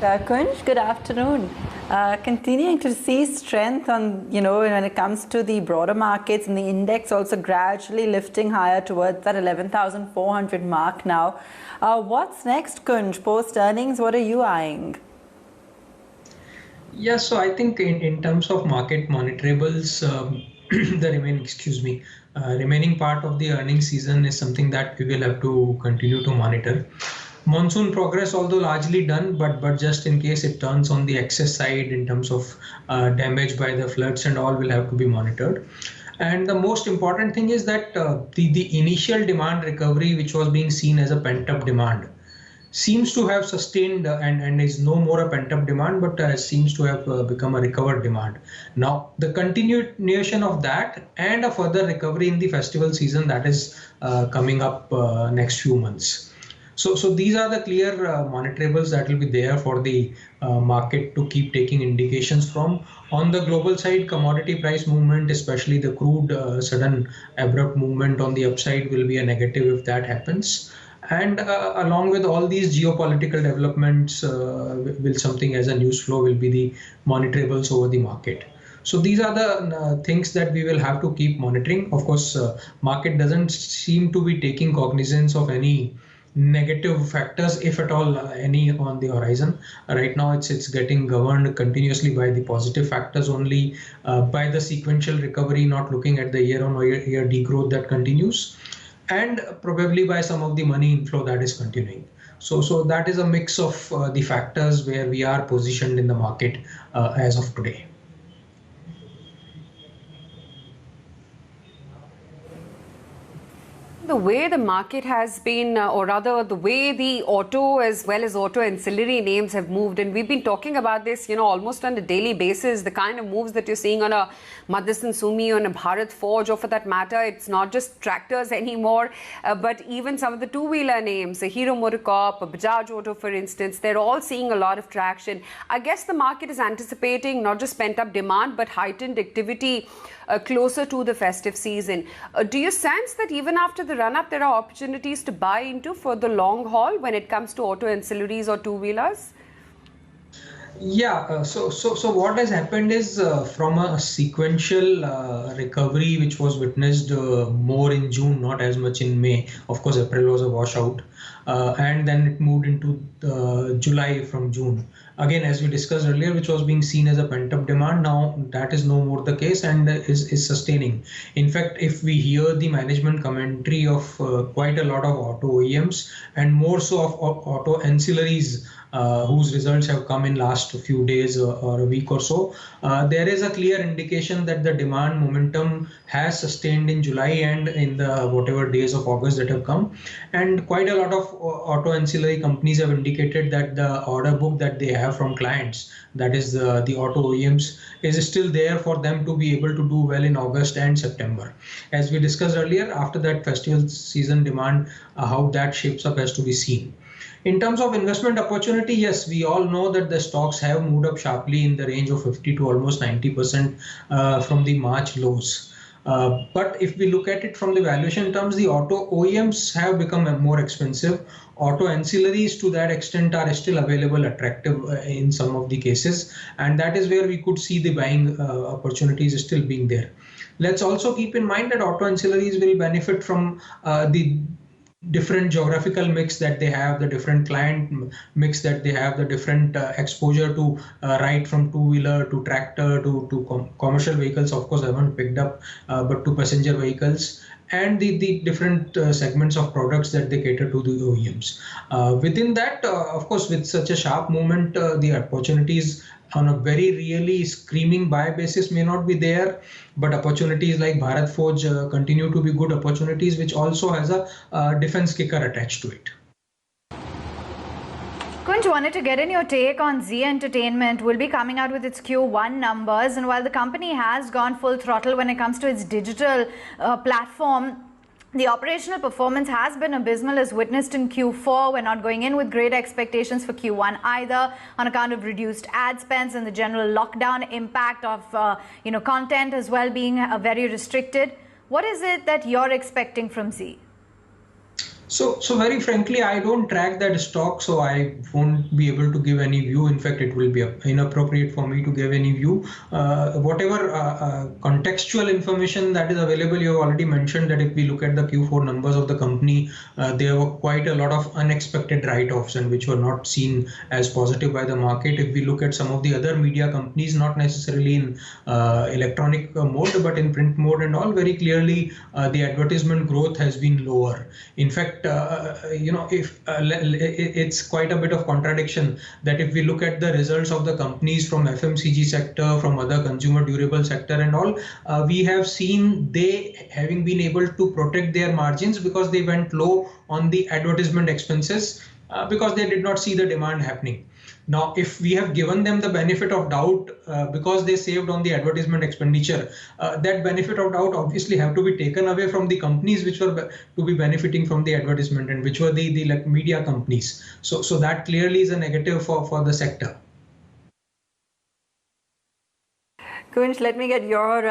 Kunj, good afternoon. Continuing to see strength on, when it comes to the broader markets, and the index also gradually lifting higher towards that 11,400 mark now. What's next, Kunj? Post earnings, what are you eyeing? Yeah, so I think in terms of market monitorables, remaining part of the earnings season is something that we will have to continue to monitor. Monsoon progress, although largely done, but just in case it turns on the excess side in terms of damage by the floods and all, will have to be monitored. And the most important thing is that the initial demand recovery, which was being seen as a pent-up demand, seems to have sustained and is no more a pent-up demand, but seems to have become a recovered demand. Now, the continuation of that and a further recovery in the festival season that is coming up next few months. So these are the clear monitorables that will be there for the market to keep taking indications from. On the global side, commodity price movement, especially the crude sudden abrupt movement on the upside, will be a negative if that happens. And along with all these geopolitical developments, will something as a news flow will be the monitorables over the market. So these are the things that we will have to keep monitoring. Of course, market doesn't seem to be taking cognizance of any negative factors, if at all any, on the horizon. Right now, it's getting governed continuously by the positive factors only, by the sequential recovery, not looking at the year-on-year degrowth that continues, and probably by some of the money inflow that is continuing. So that is a mix of the factors where we are positioned in the market as of today. The way the market has been, or rather the way the auto as well as auto ancillary names have moved, and we've been talking about this, almost on a daily basis, the kind of moves that you're seeing on a Motherson Sumi, on a Bharat Forge, or for that matter, it's not just tractors anymore, but even some of the two-wheeler names, Hero MotoCorp, Bajaj Auto, for instance, they're all seeing a lot of traction. I guess the market is anticipating not just pent-up demand, but heightened activity closer to the festive season. Do you sense that even after the run-up, there are opportunities to buy into for the long haul when it comes to auto ancillaries or two-wheelers? Yeah, so what has happened is from a sequential recovery, which was witnessed more in June, not as much in May. Of course, April was a washout, and then it moved into July from June. Again, as we discussed earlier, which was being seen as a pent-up demand, now that is no more the case and is sustaining. In fact, if we hear the management commentary of quite a lot of auto OEMs and more so of auto ancillaries, whose results have come in last few days or a week or so, there is a clear indication that the demand momentum has sustained in July and in the whatever days of August that have come. And quite a lot of auto ancillary companies have indicated that the order book that they have from clients, that is the auto OEMs, is still there for them to be able to do well in August and September. As we discussed earlier, after that festival season demand, how that shapes up has to be seen. In terms of investment opportunity, yes, we all know that the stocks have moved up sharply in the range of 50 to almost 90% from the March lows. But if we look at it from the valuation terms, the auto OEMs have become more expensive. Auto ancillaries to that extent are still available, attractive in some of the cases. And that is where we could see the buying opportunities still being there. Let's also keep in mind that auto ancillaries will benefit from the different geographical mix that they have, the different client mix that they have, the different exposure to right from two-wheeler to tractor to commercial vehicles, of course, I haven't picked up, but to passenger vehicles, and the different segments of products that they cater to the OEMs. Within that, of course, with such a sharp movement, the opportunities on a very really screaming buy basis may not be there, but opportunities like Bharat Forge continue to be good opportunities, which also has a defense kicker attached to it. Kunj, wanted to get in your take on Zee Entertainment. Will be coming out with its Q1 numbers, and while the company has gone full throttle when it comes to its digital platform, the operational performance has been abysmal, as witnessed in Q4. We're not going in with great expectations for Q1 either, on account of reduced ad spends and the general lockdown impact of content as well being very restricted. What is it that you're expecting from Zee? So very frankly, I don't track that stock, so I won't be able to give any view. In fact, it will be inappropriate for me to give any view. Whatever contextual information that is available, you have already mentioned that if we look at the Q4 numbers of the company, there were quite a lot of unexpected write-offs and which were not seen as positive by the market. If we look at some of the other media companies, not necessarily in electronic mode, but in print mode and all, very clearly the advertisement growth has been lower. In fact, it's quite a bit of contradiction that if we look at the results of the companies from FMCG sector, from other consumer durable sector and all, we have seen they having been able to protect their margins because they went low on the advertisement expenses because they did not see the demand happening. Now, if we have given them the benefit of doubt because they saved on the advertisement expenditure, that benefit of doubt obviously have to be taken away from the companies which were to be benefiting from the advertisement and which were the like media companies. So that clearly is a negative for the sector. Kunj, let me get your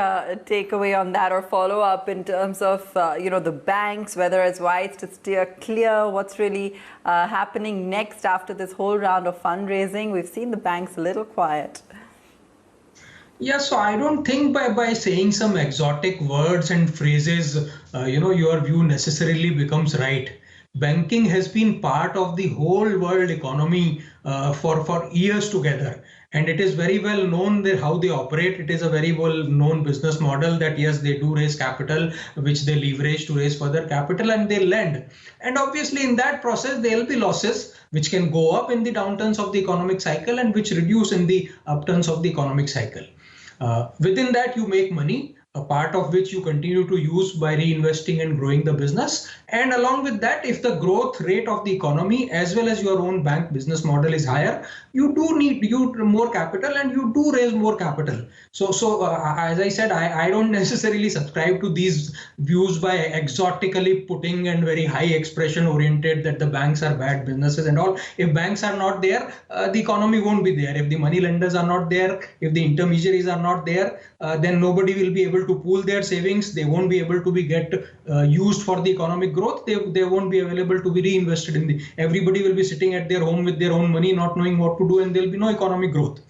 takeaway on that or follow up in terms of, the banks, whether it's wise to steer clear, what's really happening next after this whole round of fundraising. We've seen the banks a little quiet. Yeah, so I don't think by saying some exotic words and phrases, your view necessarily becomes right. Banking has been part of the whole world economy for years together. And it is very well known how they operate. It is a very well known business model that yes, they do raise capital, which they leverage to raise further capital and they lend. And obviously in that process, there will be losses which can go up in the downturns of the economic cycle and which reduce in the upturns of the economic cycle. Within that, you make money, a part of which you continue to use by reinvesting and growing the business. And along with that, if the growth rate of the economy as well as your own bank business model is higher, you do need more capital and you do raise more capital. So as I said, I don't necessarily subscribe to these views by exotically putting and very high expression oriented that the banks are bad businesses and all. If banks are not there, the economy won't be there. If the money lenders are not there, if the intermediaries are not there, then nobody will be able to pool their savings. They won't be able to be used for the economic growth. They won't be available to be reinvested in everybody will be sitting at their home with their own money, not knowing what to do, and there'll be no economic growth.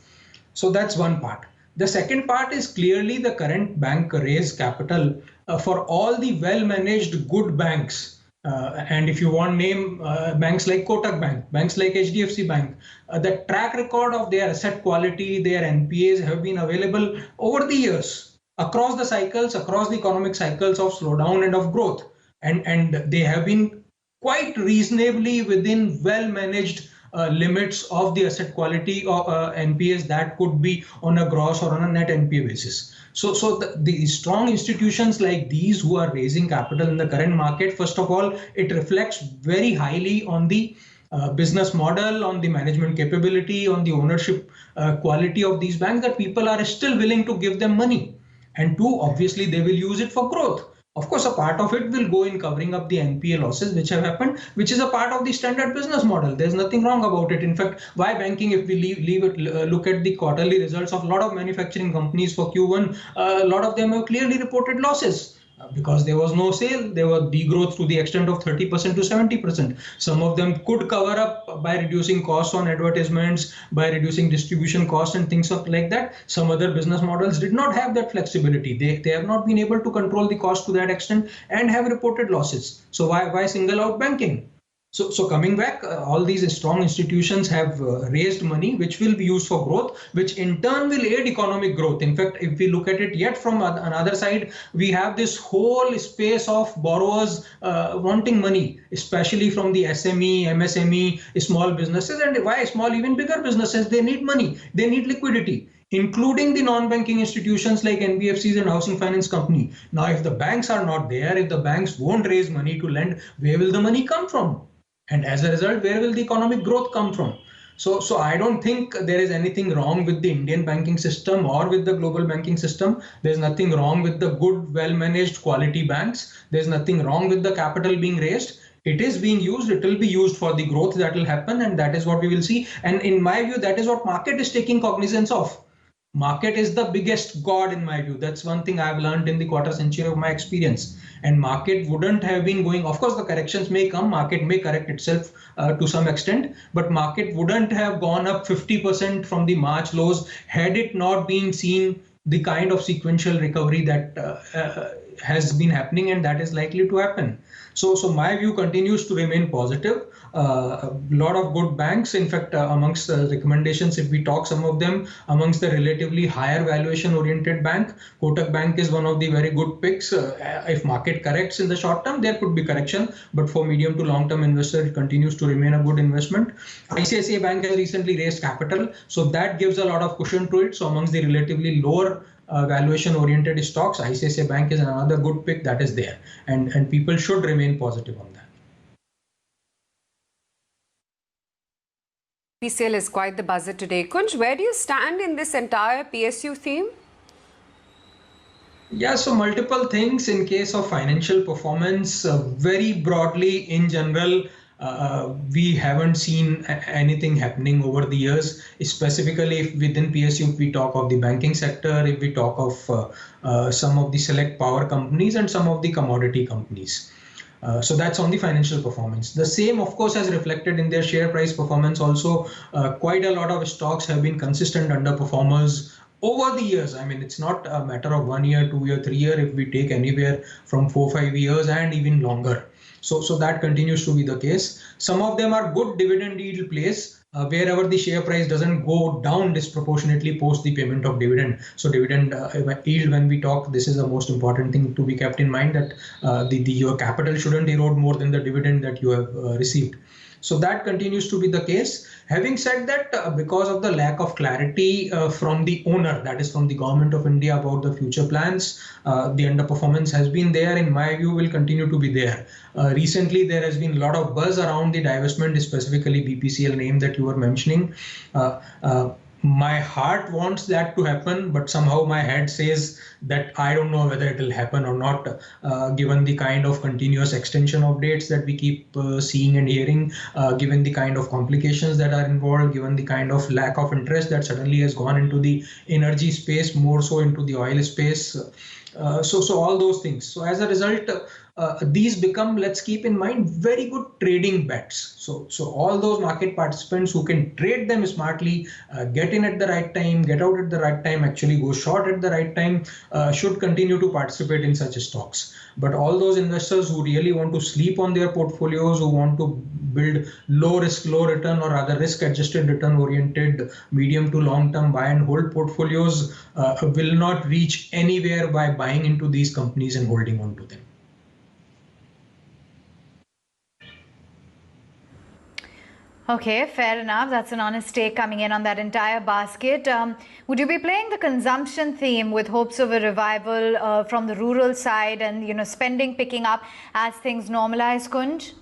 So that's one part. The second part is clearly the current bank raise capital for all the well-managed good banks. And if you want name banks like Kotak Bank, banks like HDFC Bank, the track record of their asset quality, their NPAs have been available over the years across the cycles, across the economic cycles of slowdown and of growth. And they have been quite reasonably within well-managed limits of the asset quality of NPAs that could be on a gross or on a net NPA basis. So the strong institutions like these who are raising capital in the current market, first of all, it reflects very highly on the business model, on the management capability, on the ownership quality of these banks, that people are still willing to give them money. And two, obviously, they will use it for growth. Of course, a part of it will go in covering up the NPA losses which have happened, which is a part of the standard business model. There's nothing wrong about it. In fact, why banking, if we look at the quarterly results of a lot of manufacturing companies for Q1, a lot of them have clearly reported losses. Because there was no sale, there was degrowth to the extent of 30% to 70%. Some of them could cover up by reducing costs on advertisements, by reducing distribution costs and things like that. Some other business models did not have that flexibility. They have not been able to control the cost to that extent and have reported losses. So why single out banking? So coming back, all these strong institutions have raised money which will be used for growth, which in turn will aid economic growth. In fact, if we look at it yet from another side, we have this whole space of borrowers wanting money, especially from the SME, MSME, small businesses, and why small, even bigger businesses, they need money, they need liquidity, including the non-banking institutions like NBFCs and housing finance company. Now, if the banks are not there, if the banks won't raise money to lend, where will the money come from? And as a result, where will the economic growth come from? So I don't think there is anything wrong with the Indian banking system or with the global banking system. There's nothing wrong with the good, well-managed quality banks. There's nothing wrong with the capital being raised. It is being used. It will be used for the growth that will happen. And that is what we will see. And in my view, that is what market is taking cognizance of. Market is the biggest god in my view. That's one thing I've learned in the quarter century of my experience. And market wouldn't have been going, of course, the corrections may come, market may correct itself to some extent, but market wouldn't have gone up 50% from the March lows had it not been seen the kind of sequential recovery that has been happening, and that is likely to happen. So my view continues to remain positive. A lot of good banks, in fact, amongst the recommendations, if we talk some of them, amongst the relatively higher valuation oriented bank, Kotak Bank is one of the very good picks. If market corrects in the short term, there could be correction, but for medium to long term investor, it continues to remain a good investment. ICICI Bank has recently raised capital, so that gives a lot of cushion to it. So amongst the relatively lower valuation oriented stocks, ICICI Bank is another good pick that is there, and people should remain positive on that. PCL is quite the buzzer today. Kunj, where do you stand in this entire PSU theme? Yeah, so multiple things in case of financial performance. Very broadly, in general, we haven't seen anything happening over the years. Specifically, if within PSU, if we talk of the banking sector, if we talk of some of the select power companies and some of the commodity companies. So that's on the financial performance. The same, of course, has reflected in their share price performance also. Quite a lot of stocks have been consistent underperformers over the years. I mean, it's not a matter of 1 year, 2 year, 3 year. If we take anywhere from 4-5 years and even longer. So that continues to be the case. Some of them are good dividend yield plays. Wherever the share price doesn't go down disproportionately post the payment of dividend. So dividend yield, when we talk, this is the most important thing to be kept in mind, that your capital shouldn't erode more than the dividend that you have received. So that continues to be the case. Having said that, because of the lack of clarity from the owner, that is from the government of India, about the future plans, the underperformance has been there. In my view, will continue to be there. Recently, there has been a lot of buzz around the divestment, specifically BPCL name that you were mentioning. My heart wants that to happen, but somehow my head says that I don't know whether it will happen or not, given the kind of continuous extension of dates that we keep seeing and hearing, given the kind of complications that are involved, given the kind of lack of interest that suddenly has gone into the energy space, more so into the oil space. So all those things. So as a result, these become, let's keep in mind, very good trading bets. So all those market participants who can trade them smartly, get in at the right time, get out at the right time, actually go short at the right time, should continue to participate in such stocks. But all those investors who really want to sleep on their portfolios, who want to build low risk, low return, or rather risk adjusted return oriented medium to long term buy and hold portfolios, will not reach anywhere by buying into these companies and holding on to them. Okay, fair enough. That's an honest take coming in on that entire basket. Would you be playing the consumption theme with hopes of a revival from the rural side and, spending picking up as things normalize, Kunj?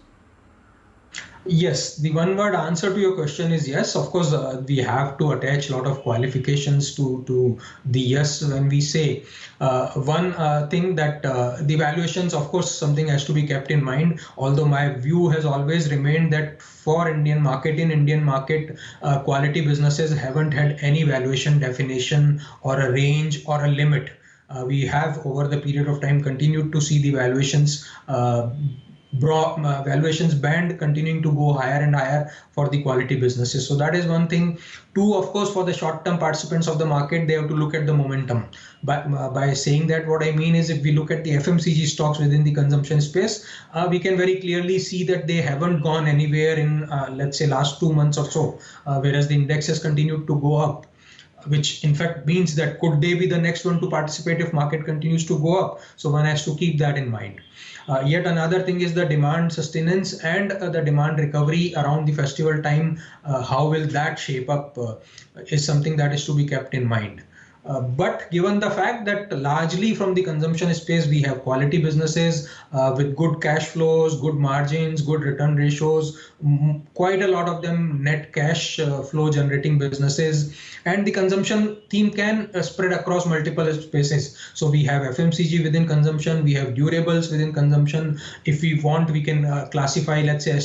Yes, the one word answer to your question is yes. Of course, we have to attach a lot of qualifications to the yes when we say. One thing that the valuations, of course, something has to be kept in mind, although my view has always remained that for Indian market, quality businesses haven't had any valuation definition or a range or a limit. We have over the period of time continued to see the valuations valuations band continuing to go higher and higher for the quality businesses. So that is one thing. Two, of course, for the short-term participants of the market, they have to look at the momentum. By saying that, what I mean is, if we look at the FMCG stocks within the consumption space, we can very clearly see that they haven't gone anywhere in, let's say, last 2 months or so, whereas the index has continued to go up, which in fact means that could they be the next one to participate if market continues to go up? So one has to keep that in mind. Yet another thing is the demand sustenance and the demand recovery around the festival time. How will that shape up is something that is to be kept in mind. But given the fact that largely from the consumption space, we have quality businesses with good cash flows, good margins, good return ratios, quite a lot of them net cash flow generating businesses, and the consumption theme can spread across multiple spaces. So we have FMCG within consumption, we have durables within consumption. If we want, we can classify, let's say,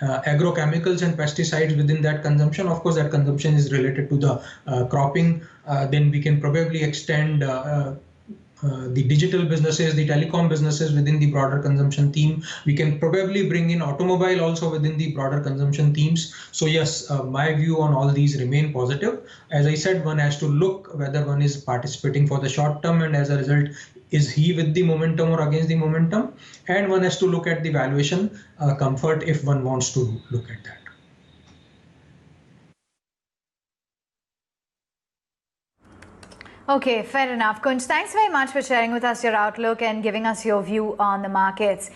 agrochemicals and pesticides within that consumption. Of course, that consumption is related to the cropping. Then we can probably extend the digital businesses, the telecom businesses within the broader consumption theme. We can probably bring in automobile also within the broader consumption themes. So yes, my view on all these remain positive. As I said, one has to look whether one is participating for the short term, and as a result, is he with the momentum or against the momentum? And one has to look at the valuation comfort if one wants to look at that. Okay, fair enough. Kunj, thanks very much for sharing with us your outlook and giving us your view on the markets.